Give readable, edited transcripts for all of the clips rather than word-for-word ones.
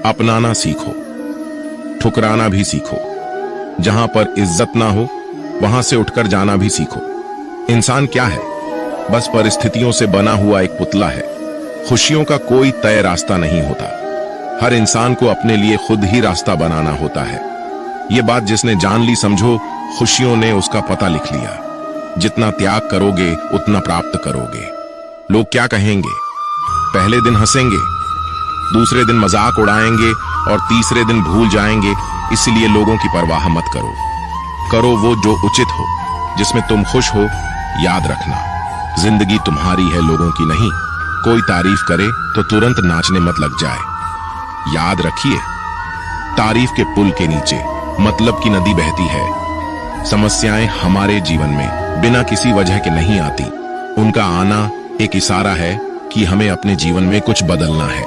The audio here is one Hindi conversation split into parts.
अपनाना सीखो, ठुकराना भी सीखो। जहां पर इज्जत ना हो वहां से उठकर जाना भी सीखो। इंसान क्या है? बस परिस्थितियों से बना हुआ एक पुतला है। खुशियों का कोई तय रास्ता नहीं होता। हर इंसान को अपने लिए खुद ही रास्ता बनाना होता है। ये बात जिसने जान ली, समझो खुशियों ने उसका पता लिख लिया। जितना त्याग करोगे उतना प्राप्त करोगे। लोग क्या कहेंगे? पहले दिन हंसेंगे, दूसरे दिन मजाक उड़ाएंगे और तीसरे दिन भूल जाएंगे। इसलिए लोगों की परवाह मत करो। करो वो जो उचित हो, जिसमें तुम खुश हो। याद रखना, जिंदगी तुम्हारी है, लोगों की नहीं। कोई तारीफ करे तो तुरंत नाचने मत लग जाए। याद रखिए, तारीफ के पुल के नीचे मतलब की नदी बहती है। समस्याएं हमारे जीवन में बिना किसी वजह के नहीं आती। उनका आना एक इशारा है कि हमें अपने जीवन में कुछ बदलना है।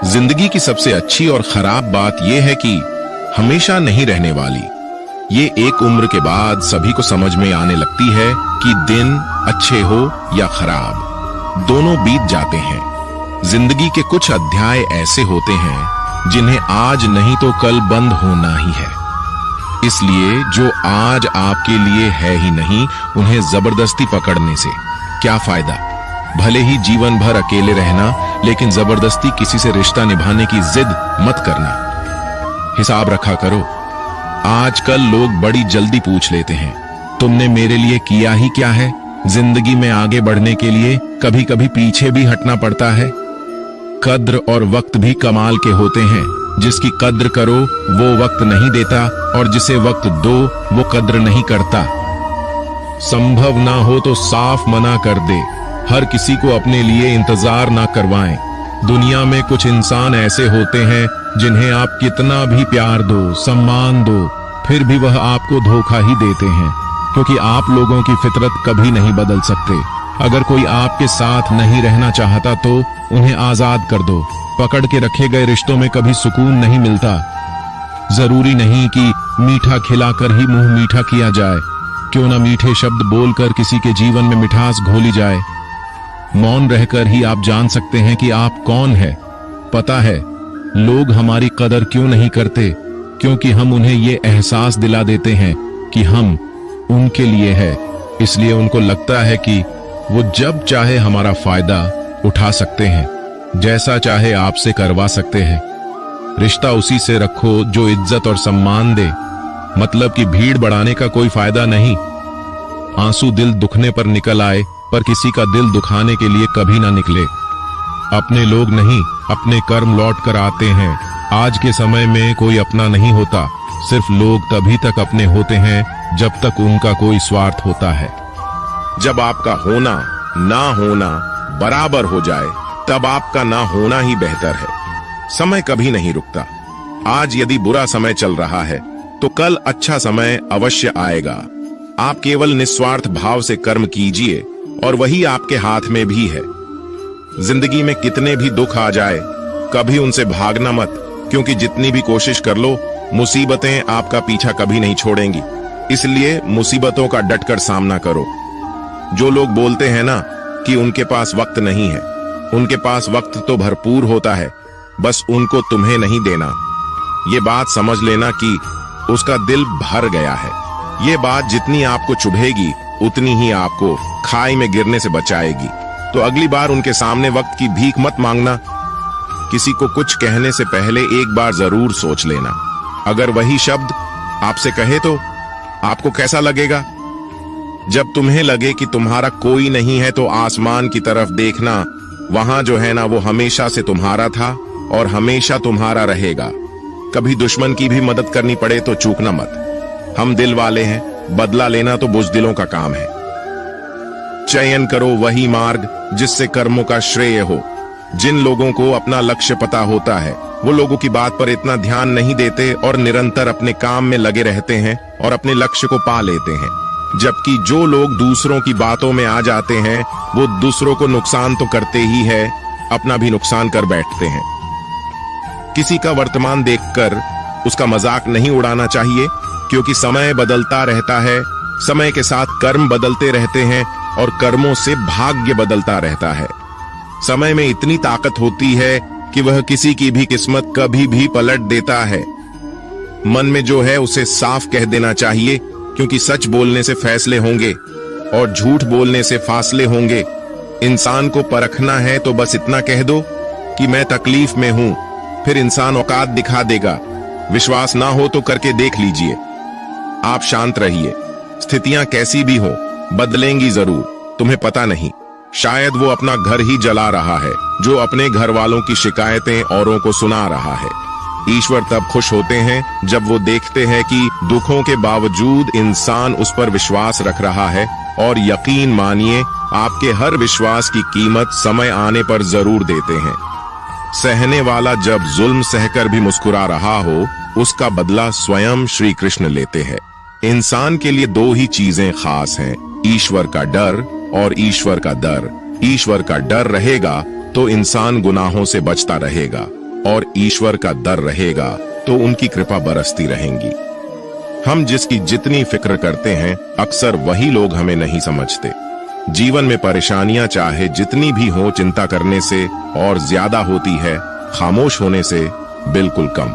जिंदगी की सबसे अच्छी और खराब बात यह है कि हमेशा नहीं रहने वाली। ये एक उम्र के बाद सभी को समझ में आने लगती है कि दिन अच्छे हो या खराब, दोनों बीत जाते हैं। जिंदगी के कुछ अध्याय ऐसे होते हैं जिन्हें आज नहीं तो कल बंद होना ही है। इसलिए जो आज आपके लिए है ही नहीं, उन्हें जबरदस्ती पकड़ने से क्या फायदा। भले ही जीवन भर अकेले रहना, लेकिन जबरदस्ती किसी से रिश्ता निभाने की जिद मत करना। हिसाब रखा करो। आजकल लोग बड़ी जल्दी पूछ लेते हैं, तुमने मेरे लिए किया ही क्या है? जिंदगी में आगे बढ़ने के लिए कभी कभी पीछे भी हटना पड़ता है। कद्र और वक्त भी कमाल के होते हैं। जिसकी कद्र करो वो वक्त नहीं देता, और जिसे वक्त दो वो कद्र नहीं करता। संभव ना हो तो साफ मना कर दे। हर किसी को अपने लिए इंतजार ना करवाएं। दुनिया में कुछ इंसान ऐसे होते हैं जिन्हें आप कितना भी प्यार दो, सम्मान दो, फिर भी वह आपको धोखा ही देते हैं, क्योंकि आप लोगों की फितरत कभी नहीं बदल सकते। अगर कोई आपके साथ नहीं रहना चाहता तो उन्हें आजाद कर दो। पकड़ के रखे गए रिश्तों में कभी सुकून नहीं मिलता। जरूरी नहीं कि मीठा खिलाकर ही मुंह मीठा किया जाए। क्यों ना मीठे शब्द बोलकर किसी के जीवन में मिठास घोली जाए। मौन रहकर ही आप जान सकते हैं कि आप कौन है। पता है लोग हमारी कदर क्यों नहीं करते? क्योंकि हम उन्हें ये एहसास दिला देते हैं कि हम उनके लिए है। इसलिए उनको लगता है कि वो जब चाहे हमारा फायदा उठा सकते हैं, जैसा चाहे आपसे करवा सकते हैं। रिश्ता उसी से रखो जो इज्जत और सम्मान दे। मतलब कि भीड़ बढ़ाने का कोई फायदा नहीं। आंसू दिल दुखने पर निकल आए, पर किसी का दिल दुखाने के लिए कभी ना निकले। अपने लोग नहीं, अपने कर्म लौट कर आते हैं। आज के समय में कोई अपना नहीं होता। सिर्फ लोग तभी तक अपने होते हैं जब तक उनका कोई स्वार्थ होता है। जब आपका होना ना होना बराबर हो जाए, तब आपका ना होना ही बेहतर है। समय कभी नहीं रुकता। आज यदि बुरा समय चल रहा है तो कल अच्छा समय अवश्य आएगा। आप केवल निस्वार्थ भाव से कर्म कीजिए और वही आपके हाथ में भी है। जिंदगी में कितने भी दुख आ जाए, कभी उनसे भागना मत, क्योंकि जितनी भी कोशिश कर लो, मुसीबतें आपका पीछा कभी नहीं छोड़ेंगी। इसलिए मुसीबतों का डटकर सामना करो। जो लोग बोलते हैं ना कि उनके पास वक्त नहीं है, उनके पास वक्त तो भरपूर होता है, बस उनको तुम्हें नहीं देना। ये बात समझ लेना कि उसका दिल भर गया है। ये बात जितनी आपको चुभेगी उतनी ही आपको खाई में गिरने से बचाएगी। तो अगली बार उनके सामने वक्त की भीख मत मांगना। किसी को कुछ कहने से पहले एक बार जरूर सोच लेना। अगर वही शब्द आपसे कहे तो आपको कैसा लगेगा? जब तुम्हें लगे कि तुम्हारा कोई नहीं है तो आसमान की तरफ देखना। वहां जो है ना वो हमेशा से तुम्हारा था और हमेशा तुम्हारा रहेगा। कभी दुश्मन की भी मदद करनी पड़े तो चूकना मत। हम दिल वाले हैं, बदला लेना तो बुज़दिलों का काम है। चयन करो वही मार्ग जिससे कर्मों का श्रेय हो। जिन लोगों को अपना लक्ष्य पता होता है वो लोगों की बात पर इतना ध्यान नहीं देते और निरंतर अपने काम में लगे रहते हैं और अपने लक्ष्य को पा लेते हैं। जबकि जो लोग दूसरों की बातों में आ जाते हैं वो दूसरों को नुकसान तो करते ही है, अपना भी नुकसान कर बैठते हैं। किसी का वर्तमान देखकर उसका मजाक नहीं उड़ाना चाहिए, क्योंकि समय बदलता रहता है। समय के साथ कर्म बदलते रहते हैं और कर्मों से भाग्य बदलता रहता है। समय में इतनी ताकत होती है कि वह किसी की भी किस्मत कभी भी पलट देता है। मन में जो है उसे साफ कह देना चाहिए, क्योंकि सच बोलने से फैसले होंगे और झूठ बोलने से फासले होंगे। इंसान को परखना है तो बस इतना कह दो कि मैं तकलीफ में हूं, फिर इंसान औकात दिखा देगा। विश्वास ना हो तो करके देख लीजिए। आप शांत रहिए, स्थितियां कैसी भी हो बदलेंगी जरूर, तुम्हें पता नहीं। शायद वो अपना घर ही जला रहा है जो अपने घर वालों की शिकायतें औरों को सुना रहा है। ईश्वर तब खुश होते हैं जब वो देखते हैं कि दुखों के बावजूद इंसान उस पर विश्वास रख रहा है। और यकीन मानिए, आपके हर विश्वास की कीमत समय आने पर जरूर देते हैं। सहने वाला जब जुल्म सहकर भी मुस्कुरा रहा हो, उसका बदला स्वयं श्री कृष्ण लेते हैं। इंसान के लिए दो ही चीजें खास हैं, ईश्वर का डर और ईश्वर का दर। ईश्वर का डर रहेगा तो इंसान गुनाहों से बचता रहेगा, और ईश्वर का डर रहेगा तो उनकी कृपा बरसती रहेंगी। हम जिसकी जितनी फिक्र करते हैं, अक्सर वही लोग हमें नहीं समझते। जीवन में परेशानियां चाहे जितनी भी हो, चिंता करने से और ज्यादा होती है, खामोश होने से बिल्कुल कम,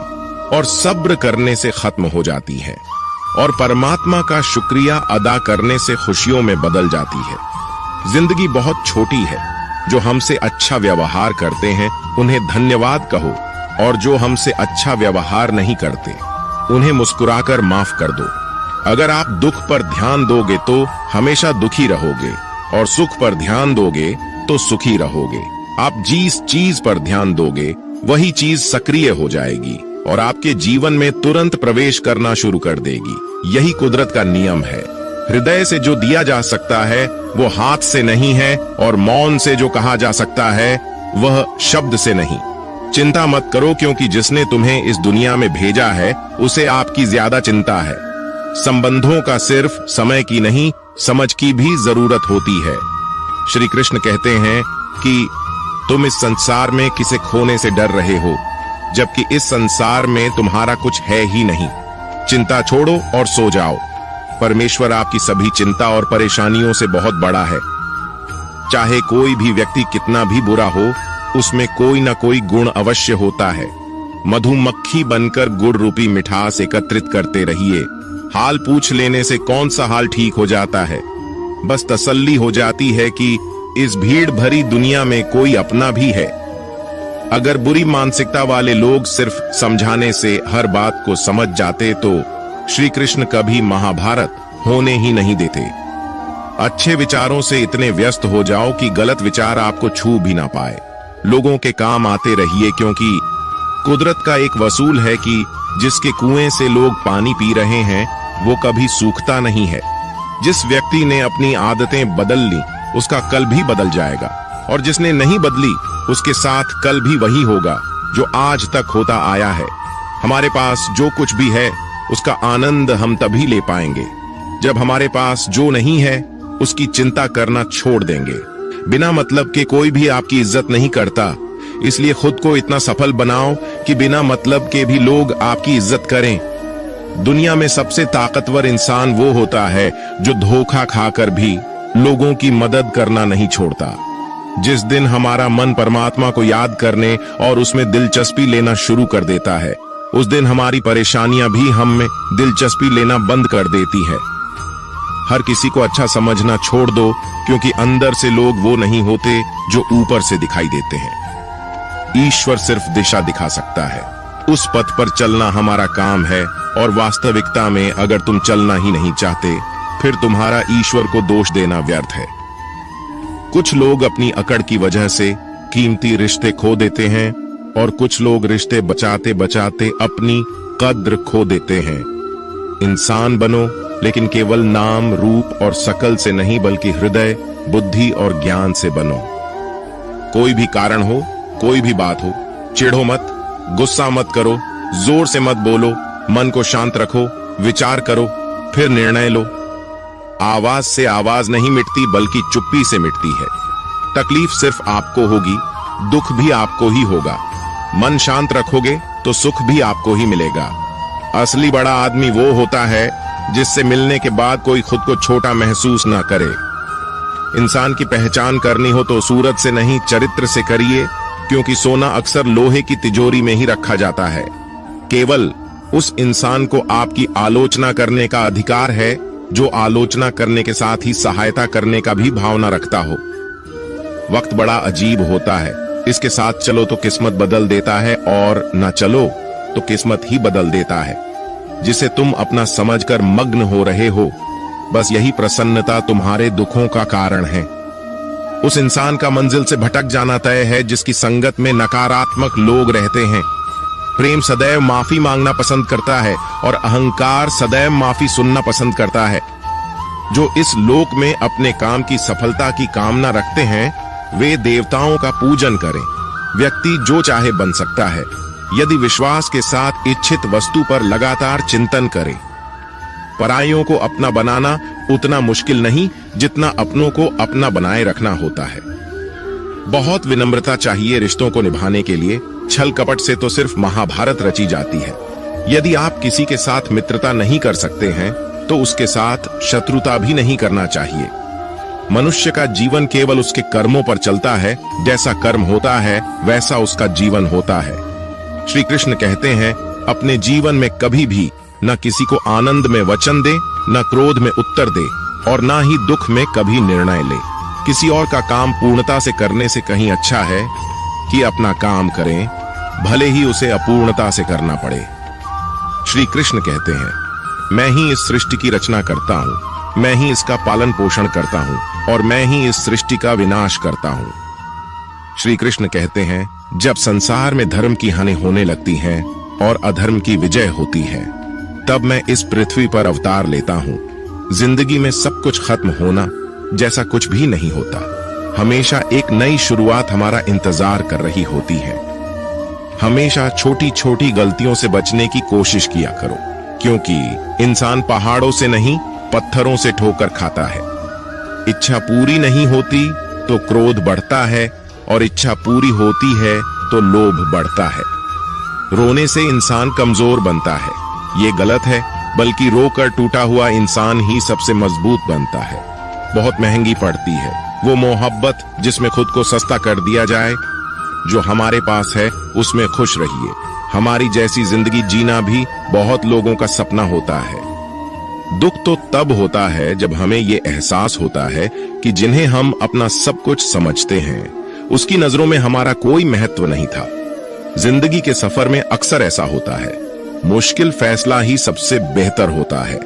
और सब्र करने से खत्म हो जाती है, और परमात्मा का शुक्रिया अदा करने से खुशियों में बदल जाती है। जिंदगी बहुत छोटी है। जो हमसे अच्छा व्यवहार करते हैं उन्हें धन्यवाद कहो, और जो हमसे अच्छा व्यवहार नहीं करते उन्हें मुस्कुराकर माफ कर दो। अगर आप दुख पर ध्यान दोगे तो हमेशा दुखी रहोगे, और सुख पर ध्यान दोगे तो सुखी रहोगे। आप जिस चीज पर ध्यान दोगे वही चीज सक्रिय हो जाएगी और आपके जीवन में तुरंत प्रवेश करना शुरू कर देगी। यही कुदरत का नियम है। हृदय से जो दिया जा सकता है वो हाथ से नहीं है, और मौन से जो कहा जा सकता है वह शब्द से नहीं। चिंता मत करो, क्योंकि जिसने तुम्हें इस दुनिया में भेजा है उसे आपकी ज्यादा चिंता है। संबंधों का सिर्फ समय की नहीं, समझ की भी जरूरत होती है। श्री कृष्ण कहते हैं कि तुम इस संसार में किसे खोने से डर रहे हो, जबकि इस संसार में तुम्हारा कुछ है ही नहीं। चिंता छोड़ो और सो जाओ। परमेश्वर आपकी सभी चिंता और परेशानियों से बहुत बड़ा है। चाहे कोई भी व्यक्ति कितना भी बुरा हो, उसमें कोई ना कोई गुण अवश्य होता है। मधुमक्खी बनकर गुड़ रूपी मिठास एकत्रित करते रहिए। हाल पूछ लेने से कौन सा हाल ठीक हो जाता है। बस तसल्ली हो जाती है कि इस भीड़ भरी दुनिया में कोई अपना भी है। अगर बुरी मानसिकता वाले लोग सिर्फ समझाने से हर बात को समझ जाते तो श्री कृष्ण कभी महाभारत होने ही नहीं देते। अच्छे विचारों से इतने व्यस्त हो जाओ कि गलत विचार आपको छू भी ना पाए। लोगों के काम आते रहिए, क्योंकि कुदरत का एक वसूल है कि जिसके कुएं से लोग पानी पी रहे हैं वो कभी सूखता नहीं है। जिस व्यक्ति ने अपनी आदतें बदल ली उसका कल भी बदल जाएगा, और जिसने नहीं बदली उसके साथ कल भी वही होगा जो आज तक होता आया है। हमारे पास जो कुछ भी है उसका आनंद हम तभी ले पाएंगे जब हमारे पास जो नहीं है उसकी चिंता करना छोड़ देंगे। बिना मतलब के कोई भी आपकी इज्जत नहीं करता, इसलिए खुद को इतना सफल बनाओ कि बिना मतलब के भी लोग आपकी इज्जत करें। दुनिया में सबसे ताकतवर इंसान वो होता है जो धोखा खाकर भी लोगों की मदद करना नहीं छोड़ता। जिस दिन हमारा मन परमात्मा को याद करने और उसमें दिलचस्पी लेना शुरू कर देता है, उस दिन हमारी परेशानियां भी हम में दिलचस्पी लेना बंद कर देती है। हर किसी को अच्छा समझना छोड़ दो, क्योंकि अंदर से लोग वो नहीं होते जो ऊपर से दिखाई देते हैं। ईश्वर सिर्फ दिशा दिखा सकता है, उस पथ पर चलना हमारा काम है। और वास्तविकता में अगर तुम चलना ही नहीं चाहते, फिर तुम्हारा ईश्वर को दोष देना व्यर्थ है। कुछ लोग अपनी अकड़ की वजह से कीमती रिश्ते खो देते हैं, और कुछ लोग रिश्ते बचाते बचाते अपनी कद्र खो देते हैं। इंसान बनो, लेकिन केवल नाम, रूप और शकल से नहीं, बल्कि हृदय, बुद्धि और ज्ञान से बनो। कोई भी कारण हो, कोई भी बात हो, चिढ़ो मत, गुस्सा मत करो, जोर से मत बोलो, मन को शांत रखो, विचार करो, फिर निर्णय लो। आवाज से आवाज नहीं मिटती, बल्कि चुप्पी से मिटती है। तकलीफ सिर्फ आपको होगी, दुख भी आपको ही होगा। मन शांत रखोगे तो सुख भी आपको ही मिलेगा। असली बड़ा आदमी वो होता है जिससे मिलने के बाद कोई खुद को छोटा महसूस ना करे। इंसान की पहचान करनी हो तो सूरत से नहीं, चरित्र से करिए। क्योंकि सोना अक्सर लोहे की तिजोरी में ही रखा जाता है। केवल उस इंसान को आपकी आलोचना करने का अधिकार है जो आलोचना करने के साथ ही सहायता करने का भी भावना रखता हो। वक्त बड़ा अजीब होता है, इसके साथ चलो तो किस्मत बदल देता है और न चलो तो किस्मत ही बदल देता है। जिसे तुम अपना समझकर मग्न हो रहे हो, बस यही प्रसन्नता तुम्हारे दुखों का कारण है। उस इंसान का मंजिल से भटक जाना तय है जिसकी संगत में नकारात्मक लोग रहते हैं। प्रेम सदैव माफी मांगना पसंद करता है और अहंकार सदैव माफी सुनना पसंद करता है। जो इस लोक में अपने काम की सफलता की कामना रखते हैं, वे देवताओं का पूजन करें। व्यक्ति जो चाहे बन सकता है यदि विश्वास के साथ इच्छित वस्तु पर लगातार चिंतन करे। पराइयों को अपना बनाना उतना मुश्किल नहीं जितना अपनों को अपना बनाए रखना होता है। बहुत विनम्रता चाहिए रिश्तों को निभाने के लिए। छल कपट से तो सिर्फ महाभारत रची जाती है। यदि आप किसी के साथ मित्रता नहीं कर सकते हैं तो उसके साथ शत्रुता भी नहीं करना चाहिए। मनुष्य का जीवन केवल उसके कर्मों पर चलता है। जैसा कर्म होता है वैसा उसका जीवन होता है। श्री कृष्ण कहते हैं, अपने जीवन में कभी भी न किसी को आनंद में वचन दे, न क्रोध में उत्तर दे और न ही दुख में कभी निर्णय ले। किसी और का काम पूर्णता से करने से कहीं अच्छा है कि अपना काम करें, भले ही उसे अपूर्णता से करना पड़े। श्री कृष्ण कहते हैं, मैं ही इस सृष्टि की रचना करता हूँ, मैं ही इसका पालन पोषण करता हूँ और मैं ही इस सृष्टि का विनाश करता हूँ। श्री कृष्ण कहते हैं, जब संसार में धर्म की हानि होने लगती है और अधर्म की विजय होती है, तब मैं इस पृथ्वी पर अवतार लेता हूँ। जिंदगी में सब कुछ खत्म होना जैसा कुछ भी नहीं होता। हमेशा एक नई शुरुआत हमारा इंतजार कर रही होती है। हमेशा छोटी छोटी गलतियों से बचने की कोशिश किया करो, क्योंकि इंसान पहाड़ों से नहीं पत्थरों से ठोकर खाता है। इच्छा पूरी नहीं होती तो क्रोध बढ़ता है और इच्छा पूरी होती है तो लोभ बढ़ता है। रोने से इंसान कमजोर बनता है, ये गलत है, बल्कि रोकर टूटा हुआ इंसान ही सबसे मजबूत बनता है। बहुत महंगी पड़ती है वो मोहब्बत जिसमें खुद को सस्ता कर दिया जाए। जो हमारे पास है उसमें खुश रहिए। हमारी जैसी जिंदगी जीना भी बहुत लोगों का सपना होता है। दुख तो तब होता है जब हमें ये एहसास होता है कि जिन्हें हम अपना सब कुछ समझते हैं उसकी नजरों में हमारा कोई महत्व नहीं था। जिंदगी के सफर में अक्सर ऐसा होता है। मुश्किल फैसला ही सबसे बेहतर होता है।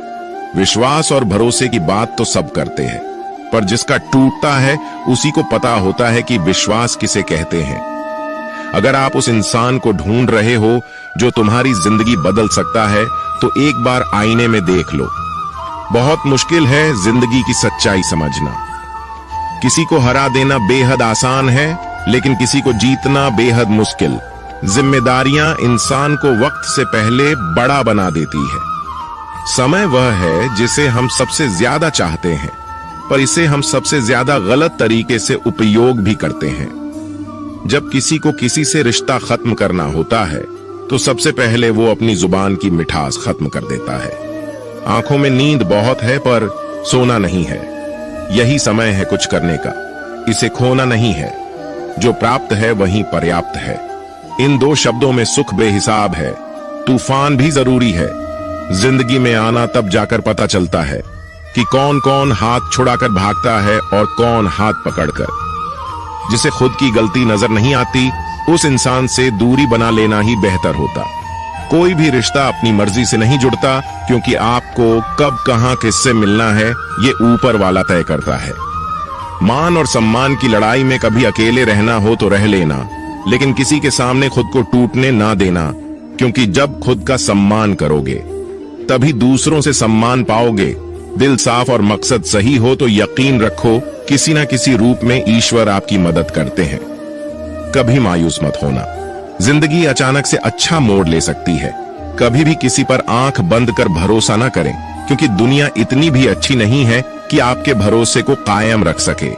विश्वास और भरोसे की बात तो सब करते हैं, पर जिसका टूटता है उसी को पता होता है कि विश्वास किसे कहते हैं। अगर आप उस इंसान को ढूंढ रहे हो जो तुम्हारी जिंदगी बदल सकता है, तो एक बार आईने में देख लो। बहुत मुश्किल है जिंदगी की सच्चाई समझना। किसी को हरा देना बेहद आसान है, लेकिन किसी को जीतना बेहद मुश्किल। जिम्मेदारियां इंसान को वक्त से पहले बड़ा बना देती है। समय वह है जिसे हम सबसे ज्यादा चाहते हैं, पर इसे हम सबसे ज्यादा गलत तरीके से उपयोग भी करते हैं। जब किसी को किसी से रिश्ता खत्म करना होता है तो सबसे पहले वो अपनी जुबान की मिठास खत्म कर देता है। आंखों में नींद बहुत है पर सोना नहीं है। यही समय है कुछ करने का, इसे खोना नहीं है। जो प्राप्त है वही पर्याप्त है। इन दो शब्दों में सुख बेहिसाब है। तूफान भी जरूरी है। जिंदगी में आना तब जाकर पता चलता है कि कौन कौन हाथ छुड़ाकर भागता है और कौन हाथ पकड़कर। जिसे खुद की गलती नजर नहीं आती उस इंसान से दूरी बना लेना ही बेहतर होता। कोई भी रिश्ता अपनी मर्जी से नहीं जुड़ता, क्योंकि आपको कब कहां किससे मिलना है ये ऊपर वाला तय करता है। मान और सम्मान की लड़ाई में कभी अकेले रहना हो तो रह लेना, लेकिन किसी के सामने खुद को टूटने ना देना, क्योंकि जब खुद का सम्मान करोगे तभी दूसरों से सम्मान पाओगे। दिल साफ और मकसद सही हो तो यकीन रखो किसी ना किसी रूप में ईश्वर आपकी मदद करते हैं। कभी मायूस मत होना। जिंदगी अचानक से अच्छा मोड़ ले सकती है। कभी भी किसी पर आंख बंद कर भरोसा ना करें, क्योंकि दुनिया इतनी भी अच्छी नहीं है कि आपके भरोसे को कायम रख सके।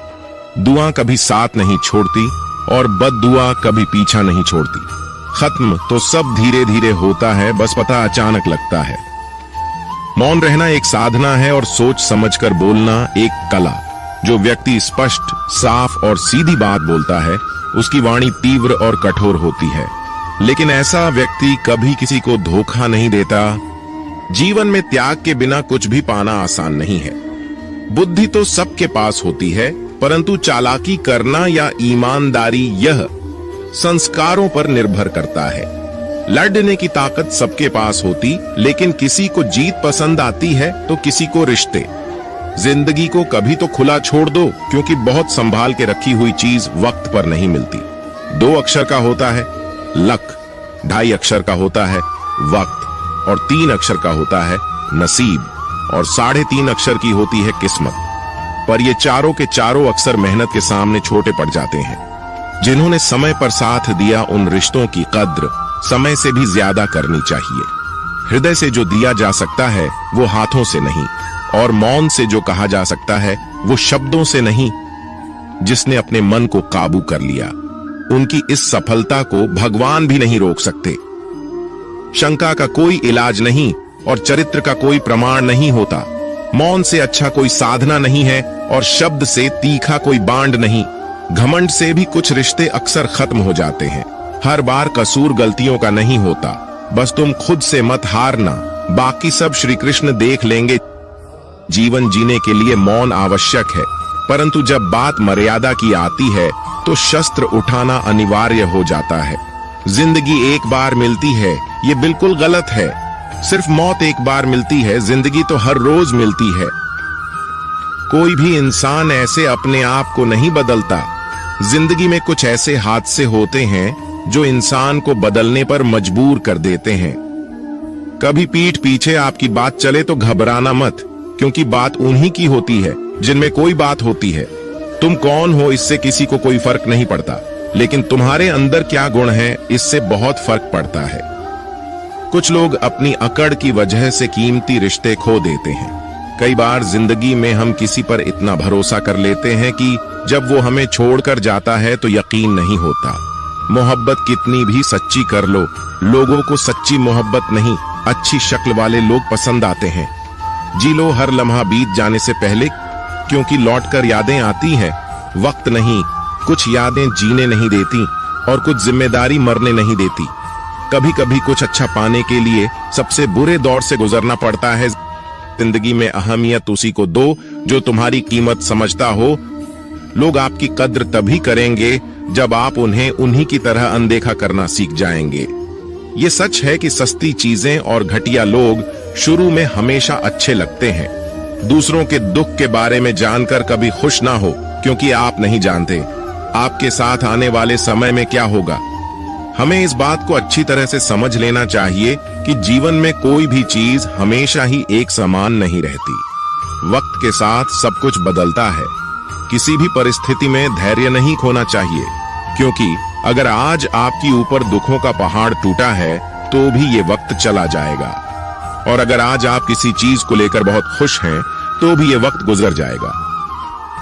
दुआ कभी साथ नहीं छोड़ती और बद्दुआ कभी पीछा नहीं छोड़ती। खत्म तो सब धीरे धीरे होता है, बस पता अचानक लगता है। मौन रहना एक साधना है और सोच समझकर बोलना एक कला। जो व्यक्ति स्पष्ट, साफ और सीधी बात बोलता है, उसकी वाणी तीव्र और कठोर होती है, लेकिन ऐसा व्यक्ति कभी किसी को धोखा नहीं देता। जीवन में त्याग के बिना कुछ भी पाना आसान नहीं है। बुद्धि तो सबके पास होती है, परंतु चालाकी करना या ईमानदारी यह संस्कारों पर निर्भर करता है। लड़ने की ताकत सबके पास होती, लेकिन किसी को जीत पसंद आती है तो किसी को रिश्ते। जिंदगी को कभी तो खुला छोड़ दो, क्योंकि बहुत संभाल के रखी हुई चीज वक्त पर नहीं मिलती। 2 अक्षर का होता है लक, 2.5 अक्षर का होता है वक्त और 3 अक्षर का होता है नसीब और 3.5 अक्षर की होती है किस्मत। पर ये चारों के चारों अक्षर मेहनत के सामने छोटे पड़ जाते हैं। जिन्होंने समय पर साथ दिया, उन रिश्तों की कद्र समय से भी ज्यादा करनी चाहिए। हृदय से जो दिया जा सकता है वो हाथों से नहीं, और मौन से जो कहा जा सकता है वो शब्दों से नहीं। जिसने अपने मन को काबू कर लिया, उनकी इस सफलता को भगवान भी नहीं रोक सकते। शंका का कोई इलाज नहीं और चरित्र का कोई प्रमाण नहीं होता। मौन से अच्छा कोई साधना नहीं है और शब्द से तीखा कोई बांड नहीं। घमंड से भी कुछ रिश्ते अक्सर खत्म हो जाते हैं। हर बार कसूर गलतियों का नहीं होता, बस तुम खुद से मत हारना, बाकी सब श्री कृष्ण देख लेंगे। जीवन जीने के लिए मौन आवश्यक है, परंतु जब बात मर्यादा की आती है तो शस्त्र उठाना अनिवार्य हो जाता है। जिंदगी एक बार मिलती है, ये बिल्कुल गलत है। सिर्फ मौत एक बार मिलती है, जिंदगी तो हर रोज मिलती है। कोई भी इंसान ऐसे अपने आप को नहीं बदलता। जिंदगी में कुछ ऐसे हादसे होते हैं जो इंसान को बदलने पर मजबूर कर देते हैं। कभी पीठ पीछे आपकी बात चले तो घबराना मत, क्योंकि बात उन्हीं की होती है जिनमें कोई बात होती है। तुम कौन हो इससे किसी को कोई फर्क नहीं पड़ता, लेकिन तुम्हारे अंदर क्या गुण है इससे बहुत फर्क पड़ता है। कुछ लोग अपनी अकड़ की वजह से कीमती रिश्ते खो देते हैं। कई बार जिंदगी में हम किसी पर इतना भरोसा कर लेते हैं कि जब वो हमें छोड़कर जाता है तो यकीन नहीं होता। मोहब्बत कितनी भी सच्ची कर लो, लोगों को सच्ची मोहब्बत नहीं, अच्छी शक्ल वाले लोग पसंद आते हैं। जी लो हर लम्हा बीत जाने से पहले, क्योंकि लौटकर यादें आती हैं। वक्त नहीं, कुछ यादें जीने नहीं देती और कुछ जिम्मेदारी मरने नहीं देती। कभी कभी कुछ अच्छा पाने के लिए सबसे बुरे दौर से गुजरना पड़ता है। जिंदगी में अहमियत उसी को दो जो तुम्हारी कीमत समझता हो। लोग आपकी कद्र तभी करेंगे जब आप उन्हें उन्हीं की तरह अनदेखा करना सीख जाएंगे। ये सच है कि सस्ती चीजें और घटिया लोग शुरू में हमेशा अच्छे लगते हैं। दूसरों के दुख के बारे में जानकर कभी खुश ना हो, क्योंकि आप नहीं जानते आपके साथ आने वाले समय में क्या होगा। हमें इस बात को अच्छी तरह से समझ लेना चाहिए कि जीवन में कोई भी चीज हमेशा ही एक समान नहीं रहती। वक्त के साथ सब कुछ बदलता है। किसी भी परिस्थिति में धैर्य नहीं खोना चाहिए, क्योंकि अगर आज आपके ऊपर दुखों का पहाड़ टूटा है तो भी ये वक्त चला जाएगा, और अगर आज आप किसी चीज को लेकर बहुत खुश हैं तो भी ये वक्त गुजर जाएगा।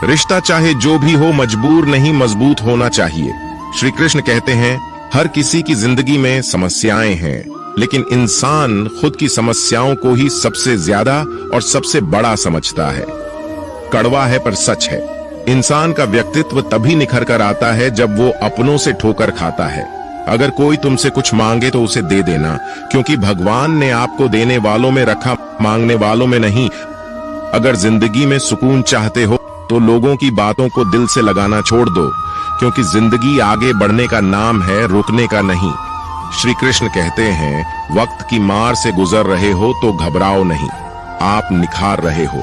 रिश्ता चाहे जो भी हो मजबूर नहीं, मजबूत होना चाहिए। श्री कृष्ण कहते हैं हर किसी की जिंदगी में समस्याएं हैं, लेकिन इंसान खुद की समस्याओं को ही सबसे ज्यादा और सबसे बड़ा समझता है। कड़वा है पर सच है। इंसान का व्यक्तित्व तभी निखर कर आता है जब वो अपनों से ठोकर खाता है। अगर कोई तुमसे कुछ मांगे तो उसे दे देना, क्योंकि भगवान ने आपको देने वालों में रखा, मांगने वालों में नहीं। अगर जिंदगी में सुकून चाहते हो तो लोगों की बातों को दिल से लगाना छोड़ दो, क्योंकि जिंदगी आगे बढ़ने का नाम है, रुकने का नहीं। श्री कृष्ण कहते हैं वक्त की मार से गुजर रहे हो तो घबराओ नहीं, आप निखार रहे हो।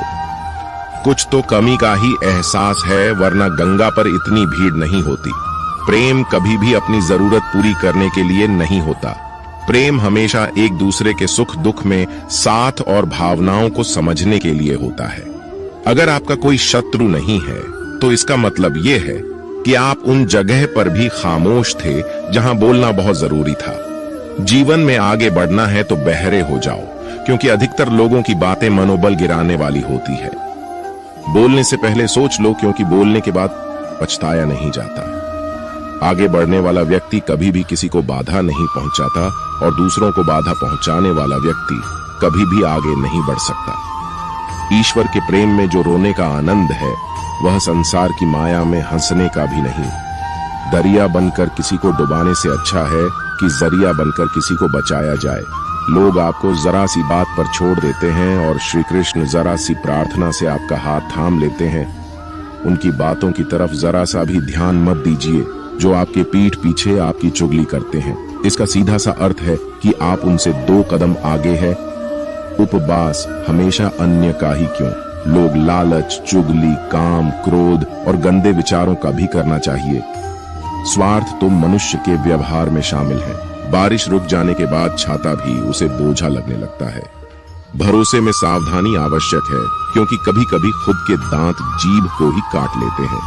कुछ तो कमी का ही एहसास है, वरना गंगा पर इतनी भीड़ नहीं होती। प्रेम कभी भी अपनी जरूरत पूरी करने के लिए नहीं होता। प्रेम हमेशा एक दूसरे के सुख दुख में साथ और भावनाओं को समझने के लिए होता है। अगर आपका कोई शत्रु नहीं है तो इसका मतलब यह है कि आप उन जगह पर भी खामोश थे जहां बोलना बहुत जरूरी था। जीवन में आगे बढ़ना है तो बहरे हो जाओ, क्योंकि अधिकतर लोगों की बातें मनोबल गिराने वाली होती है। बोलने से पहले सोच लो, क्योंकि बोलने के बाद पछताया नहीं जाता। आगे बढ़ने वाला व्यक्ति कभी भी किसी को बाधा नहीं पहुंचाता, और दूसरों को बाधा पहुंचाने वाला व्यक्ति कभी भी आगे नहीं बढ़ सकता। ईश्वर के प्रेम में जो रोने का आनंद है वह संसार की माया में हंसने का भी नहीं। दरिया बनकर किसी को डुबाने से अच्छा है कि जरिया बनकर किसी को बचाया जाए। लोग आपको जरा सी बात पर छोड़ देते हैं और श्री कृष्ण जरा सी प्रार्थना से आपका हाथ थाम लेते हैं। उनकी बातों की तरफ जरा सा भी ध्यान मत दीजिए जो आपके पीठ पीछे आपकी चुगली करते हैं। इसका सीधा सा अर्थ है कि आप उनसे 2 कदम आगे हैं। उपवास हमेशा अन्य का ही क्यों, लोग लालच, चुगली, काम, क्रोध और गंदे विचारों का भी करना चाहिए। स्वार्थ तो मनुष्य के व्यवहार में शामिल है। बारिश रुक जाने के बाद छाता भी उसे बोझा लगने लगता है। भरोसे में सावधानी आवश्यक है क्योंकि कभी कभी खुद के दांत जीभ को ही काट लेते हैं।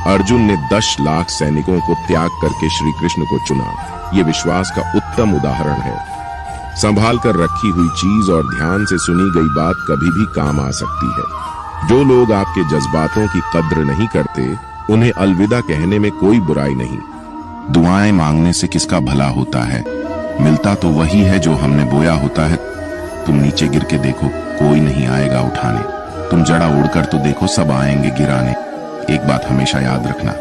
अर्जुन ने 10 लाख सैनिकों को त्याग करके श्री कृष्ण को चुना। ये विश्वास का उत्तम उदाहरण है। संभाल कर रखी हुई चीज और ध्यान से सुनी गई बात कभी भी काम आ सकती है। जो लोग आपके जज्बातों की कद्र नहीं करते उन्हें अलविदा कहने में कोई बुराई नहीं। दुआएं मांगने से किसका भला होता है, मिलता तो वही है जो हमने बोया होता है। तुम नीचे गिर के देखो, कोई नहीं आएगा उठाने। तुम जड़ा उड़कर तो देखो, सब आएंगे गिराने। एक बात हमेशा याद रखना,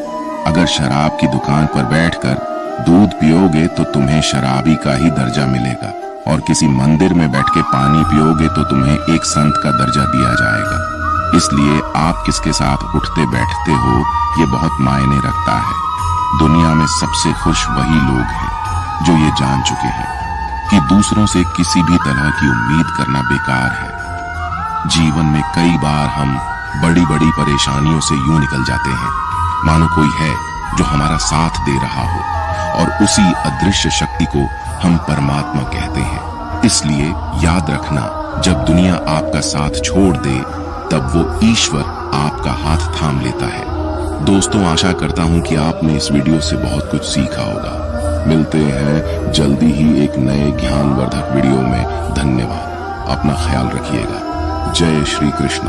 अगर शराब की दुकान पर बैठकर दूध पियोगे तो तुम्हें शराबी का ही दर्जा मिलेगा, और किसी मंदिर में बैठ के पानी पियोगे तो तुम्हें एक संत का दर्जा दिया जाएगा। इसलिए आप किसके साथ उठते बैठते हो ये बहुत मायने रखता है। दुनिया में सबसे खुश वही लोग हैं जो ये जान चुके हैं कि दूसरों से किसी भी तरह की उम्मीद करना बेकार है। जीवन में कई बार हम बड़ी बड़ी परेशानियों से यूं निकल जाते हैं मानो कोई है जो हमारा साथ दे रहा हो, और उसी अदृश्य शक्ति को हम परमात्मा कहते हैं। इसलिए याद रखना, जब दुनिया आपका साथ छोड़ दे तब वो ईश्वर आपका हाथ थाम लेता है। दोस्तों, आशा करता हूं कि आपने इस वीडियो से बहुत कुछ सीखा होगा। मिलते हैं जल्दी ही एक नए ज्ञानवर्धक वीडियो में। धन्यवाद। अपना ख्याल रखिएगा। जय श्री कृष्ण।